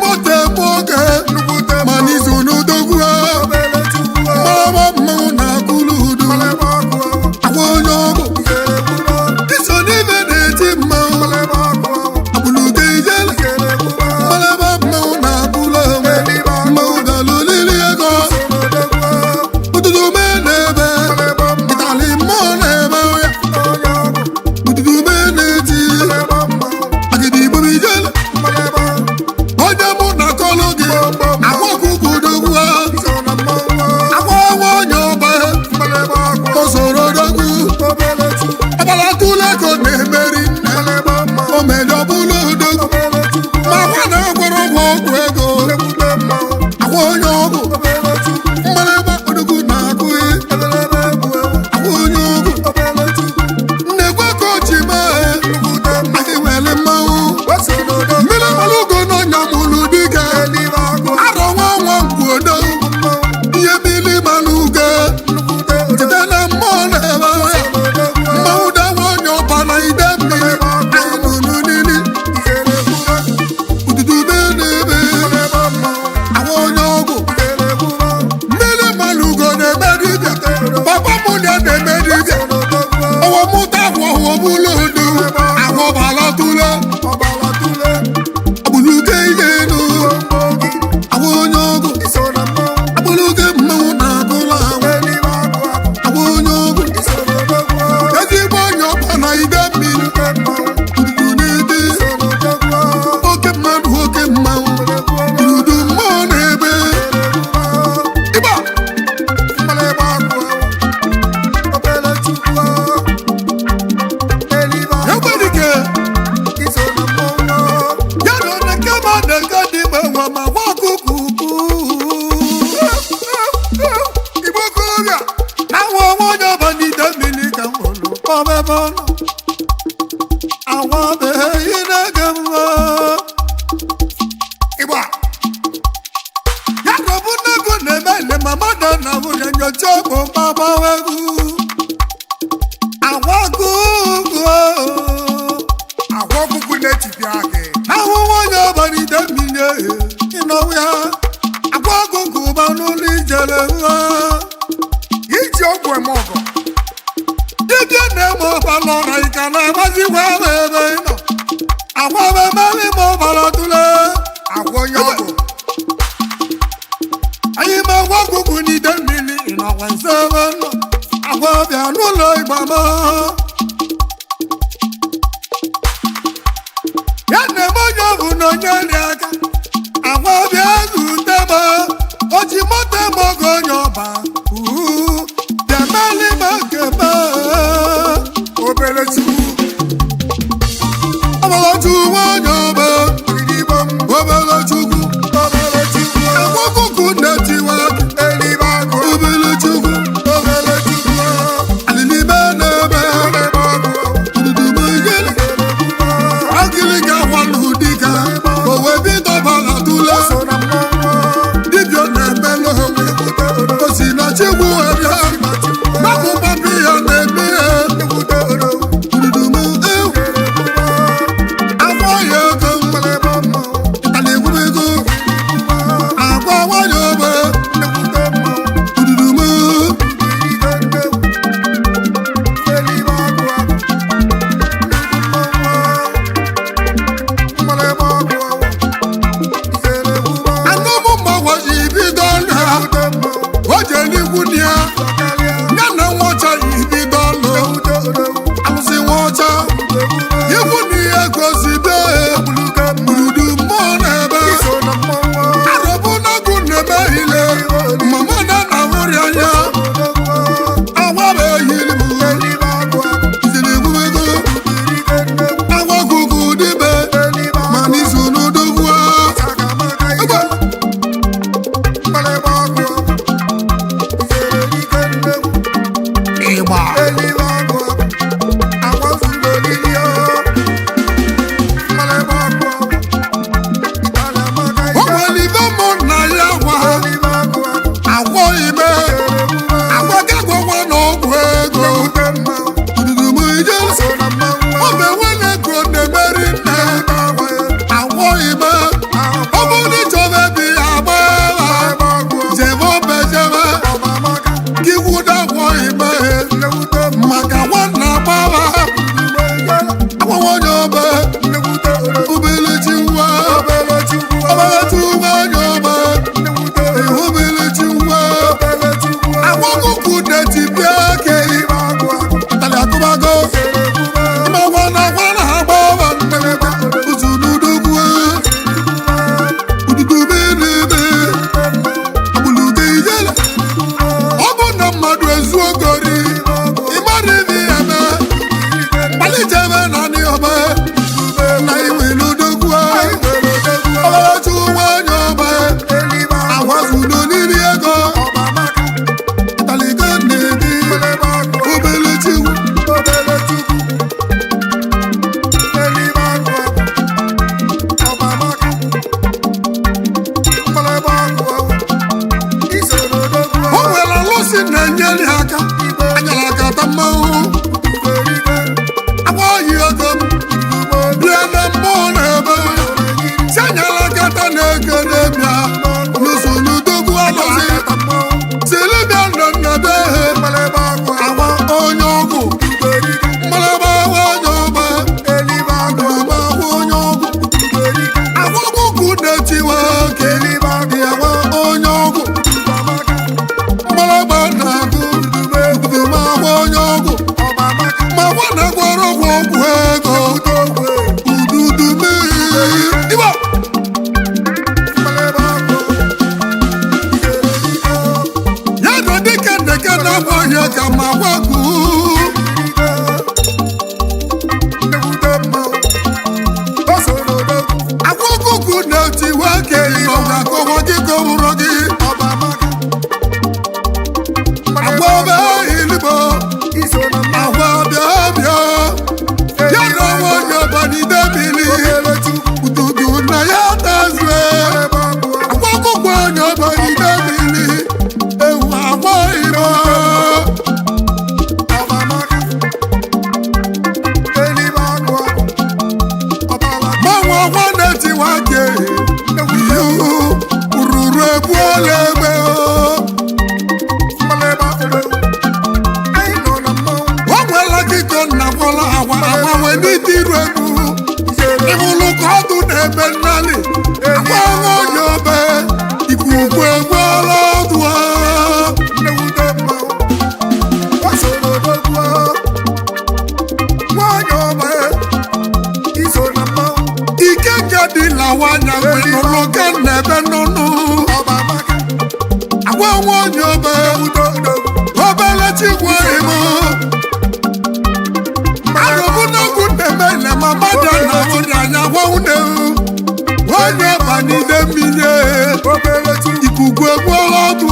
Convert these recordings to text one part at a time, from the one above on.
mote moge manizu n'udogwu mama mmanwụ na akụludu awonye ọgwụ iso n'ibe na-eti mmanwụ abụluge ijele malaba mmanwụ na akụlu mmanwụ galulili ego ududu me na-ebe itali mmụọ na-ebe ya ududu me na-eti agidi igbo ijele onye mụ na kọlụ gị agwọkụkụ dogwu agwọ onye ọba o soro dogwu ọbalatụla ego na-emeri nne o mere ọbụla odogwu ma gwa na agwọrọ ọgwụ ego agwọ onye ọgwụ mmalaba odogwu na-agụghị agwọ onye ọgwụ nnekwe ka o ji mee anyị nwere mmanwụ mmiri malụgo n'ọnya mụlụ dike arọ nwa nwa mgbuodo ihe mmiri malụgo jide na mmụọ na-ebe mmanwụ dawa onye ọba na ide mmiri anyị nụnụ nili ududu be na-ebe awa onye ọgwụ mmiri malụgo na-eme dibịa papa mụ na-eme dibịa ọwọ mụta agwọ ọbụla odu agwọbala tụle abụluge ihe elu awa onye ọgwụ abụluge mmanwụ na-agụla awa onye ọgwụ ezigbo onye ọba na ide mmiri ududu n'ede oke mmadụ oke mmanwụ ududu mmụọ na-ebe ịba egbedike ya na oneke ma na-eke dị mgbe nwa ma gwa ọkụkụ ukwu igbo okorobịa na-awa onwe onye ọba n'ide mmiri ka m hụrụ ọbebe ọnụ awabeghị na-ege mma ịgba ya na ọbụ nnego na-eme ele ma mmadụ na nwunye nyocha bụ mgbabawa egwu agwa ọkụkụ na-echibịa gị ahụhụ onye ọba n'ide mmiri ịnọwụ ya agwa ọkụkụ ba n'ụlọ ijere nwa iji ọgwụ eme ọgọ dibịa na-eme ọbala ọra ịka na-agbazikwa ebe ebe ịnọ agwa mememe ma ọbala tụle agwa onye ọgwụ anyị ma agwa ọkụkụ n'ide mmiri ịnọkwa nso ebe nọ agwa bịa n'ụlọ ịgbama ya na-eme onye ọbụ na onye nri aka agwa bịa zute m o ji moto eme oge onye ọba bịa meli ma nke me obere chukwu ọbalachu nwa onye ọba obere chukwu agwa ọkụkụ na-etiwa obere chukwu alilibe na-ebe ududu ijele agịlịga gwanụ dịka o wee bido bala tụle dibịa na-emela onwe na-etipịa aka ịtali akụbago ịmakwana akwana ha gbaba ụzụ n'udogwu ududube n'ebe agbụlude ijele ọ bụ na mmadụ ezu ogori ịmara ibe ya na mgbalichebe na ndị ọba na iwe n'udogwu ọbarachu nwanyị ọba agwazudo n'iri ego taliga na-ebi obele chiwu o nwere alụsị na-enyere ha aka anyara aka ta mmanwụ agbaghị ego bịa na mmụọ na-ebe si anyara aka ta na-eke na-ebịa n'ụzọ n'udogwu alụsị silibịa nọ nnabe agwa onye ọgwụ mmalaba agwa onye ọgba agwa onye ọgwụ agwa ọgwụgwụ na-etiwe oke agwa onye ọgwụ mmalaba na-agụ ma agwa onye ọgwụ ma gwa na-agwara ọgwụ ọgwụ ego ududu mmiri ịgba ya nọ dịka ndeke na-agba ọhịa ka ma gwakwu agwa ọgụgụ na-etiwe aka ọga akọwọ gị gọbụrụ gị agwa ọba iligbo agwa bịa bịa ya na ọnwa onye ọbanide mmiri ududu na ya tazue agwa ọgụgụ onye ọbanide mmiri ewu agwa igbo manwa ọgwa na-etiwe aka ihu ururu egbuola egbe o nwela kiko nnakwala agwa agbanwe n'ite iru egwu ịhụlụ ka ọdụ na-ebe nnali agwa ọnwa onye obe ikuku egbuola ọdụ ike nke dị lawanya nwere ka na-ebe nnụnụ agwa ọnwa onye obe obele chikwa imo arụbụnagwu na-eme ile ma mmadụ na-ahụnye anya gwanwune onye banide mmiri ikuku egbuola ọdụ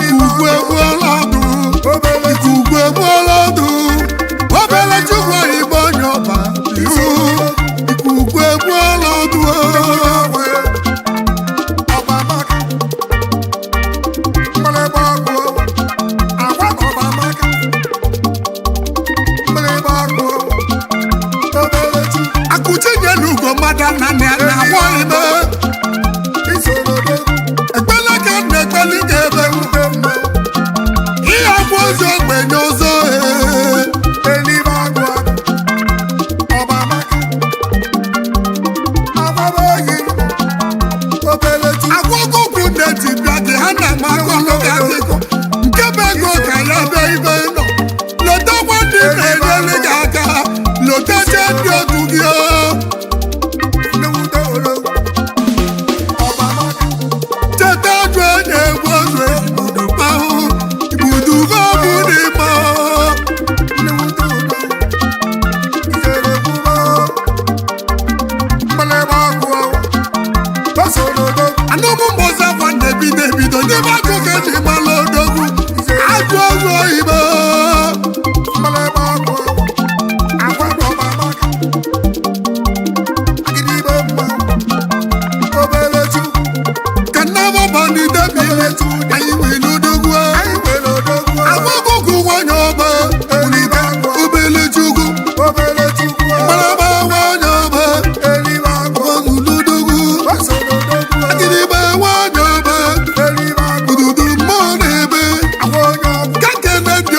ikuku egbuola ọdụ ikuku egbuola ọdụ obele chikwa igbo onye ọba ihu ikuku egbuola ọdụ akụchinyelu ugo mmadụ na na-agwọ ime ekpele ka na-ekpeli ga-ebe ihe abụ ụzọ ogbenye ụzọ agwa ọgụgụ na-etibịa gị ha na-ama akọlụ gị akụkọ nke bụ ego ka ya be ibe nọ lotekwa ndị na-enyere gị aka loteche ndị otu gị cheta ajụ onye egwu ozu ibudu ahụ ibudu gọbụ n'ime anụmụ mboza gwa na-ebido ebido n'ime akụkọ dị mala odogwu agụ ọzọ oyibo ka nnaba banide mmiri anyị nwere odogwu agwa ọgụgụ nwanyị ọba obele chukwu mmalaba nwanyị ọba ọgụludogwu agịdịgba nwanyị ọba ududu mmụọ na-ebe ka kene ndị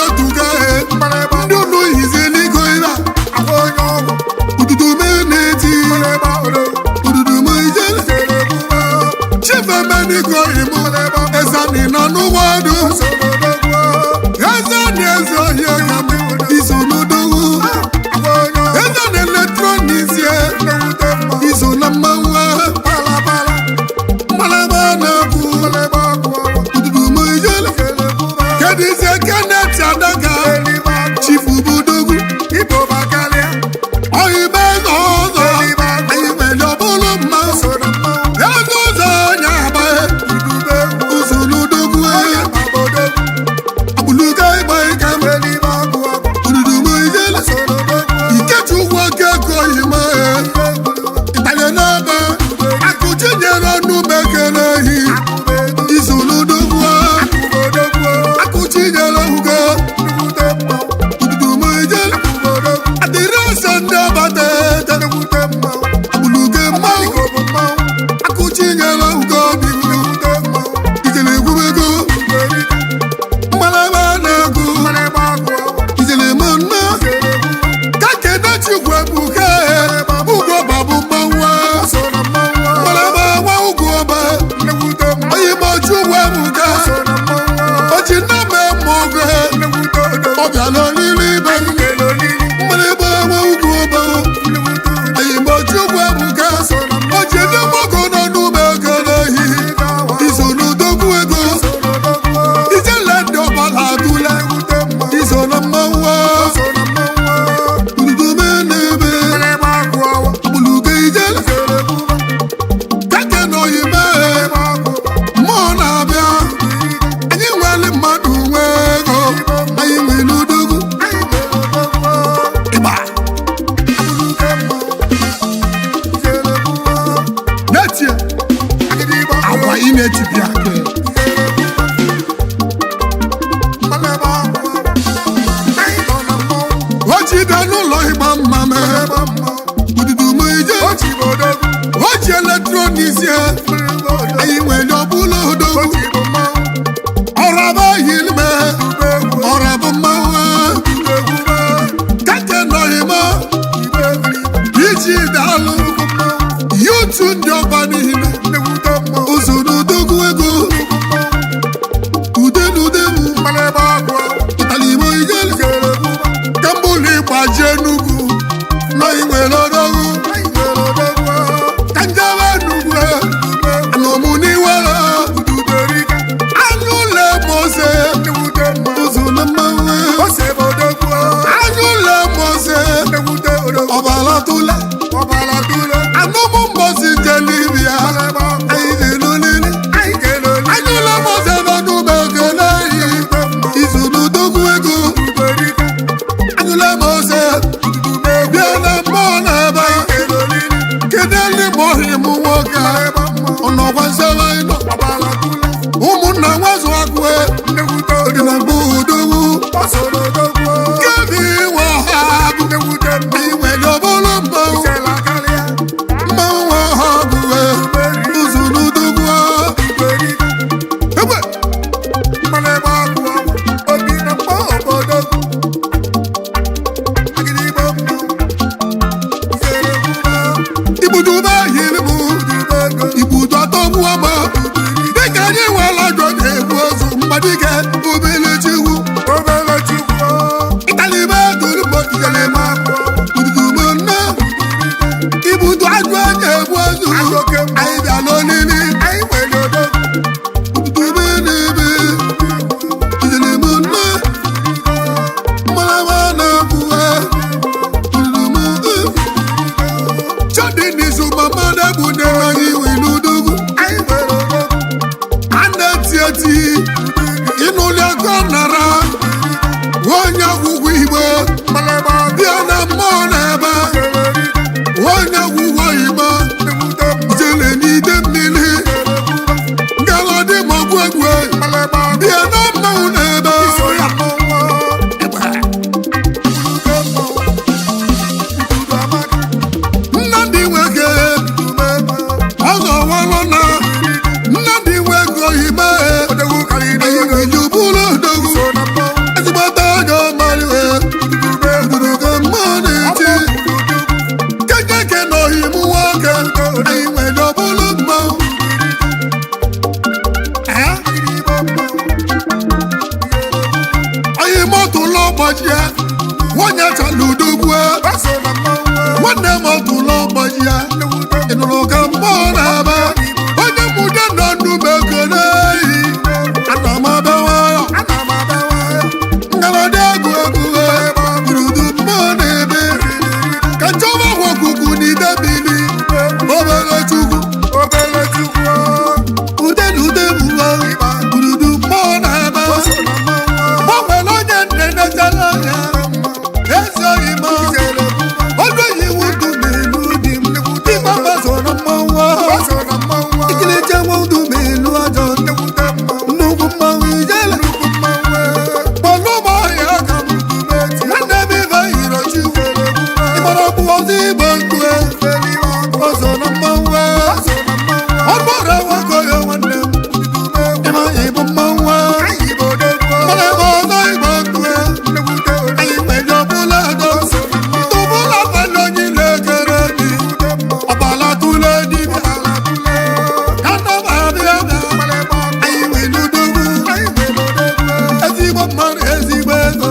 bịa n'olili ibe mmiri bụ enwe ugwu ọba anyị gbochi ugwu ebuka o ji ndị mgbakọ nọ n'ume ekele ehihie iso n'odogwu ego ijele ndị ọbala atụle iso na mmanwụ ududume n'ebe buluge ijele kake n'oyime mmụọ na-abịa anyị nwere mmadụ nwe ego anyị nwere odogwu ịgba netie agwa ị na-etibi aka o ji bịa n'ụlọ ịgba mma mee ududu m ije o ji eletrọniks ya anyị nwere ọbụla odogwu ọraba hilme ọrabụ mmanwụ kake nọghịma iji daalụ yutu ndị ọba niile usoro odogwu ego ude na ude m ụtalimo ijele kambụlụ ịgbajie n'ugwu na inwere odogwu ka njebe n'ugwu anọmụ n'iwere anụ ụlọ mose ụzụlụ mmanwụ anụ ụlọ mose ọbala tụle anụmụ mbosi jelibia anyị dị n'olili anụ ụlọ mose nọ n'ụmụ ekele ehi izu n'odogwu ego anụ ụlọ mose bịa na mmụọ na-ebe kedu ndị mọhị mụ nwoke ọnọkwa nsebe ịnọ ụmụnna nwazụ akụe dị na mbụ odogwu kebi nwe ọha bụ anyị nwere ọbụlụ mmanwụ mmanwụ nwe ọha bụwe ụzụ n'odogwu egbe ibudube ahịrị m ibudo atọgbu ọma dịka anyị nwere ajọ na-egbu ozu mgbadike obelechikwu ịtalibe tolumotijele ududume nne ibudo ajọ na-egbu ozu anyị bịa n'olili ududume n'ebe ijeleme nne mmalama na-abụwe ududume chọdị n'izu mama na-egbu nne anyị welu odogwu a na-eti eti ịnụli aka nara onye akwụkwọ igbo bịa na mmụọ na-ebe onye akwụkwọ igbo jele n'ide mmiri ngalọdị magwu egwu bịa na mmanwụ na-ebe nnadị nweke ọzọwalọ na nnadị nweke ime anyị bụrụ odogwu ezigbote onye ọmaliwe ududuga mmụọ na-eti kekeke na ohimu nwoke anyị nwere ọbụlụ mmanwụ anyị mọtụlụ ụbọchị ya nwanyị chala udogwu nwanne m ọtụlụ ụbọchị ya ịnụrụ ka mmụọ na-aba onye mụde nọ n'ume ekele ehi ana m abawa ngalọdị egwu egwu ududu mmụọ na-ebe ka nchọba gwọkuku n'ide mmiri obere chukwu ude na ude mụwa ududu mmụọ na-ebe gbanwere onye nne netara ya ezoghị m ọdụ oyiwu ndụ n'elu dị m ịgba mbazo na mmanwụ ikiricha nwa ndụ ma elu ajọ nnukwu mmanwụ ijele kpọlụ m ọhịa aka m nwanne m ibe hirochi ịgbara ọkpụ ọzọ igbo ndụ ọzọ na mmanwụ ọgbọrọ nwoke ya nwanne m ịma ịbụ mmanwụ mana ebe ọzọ igbo ndụ anyị nwere ọbụla adọ tụbụla fele onye na-ekere dị ọbala tụle dibịa ana m abịa na anyị nwere odogwu ezigbo mmadụ ezigbo ego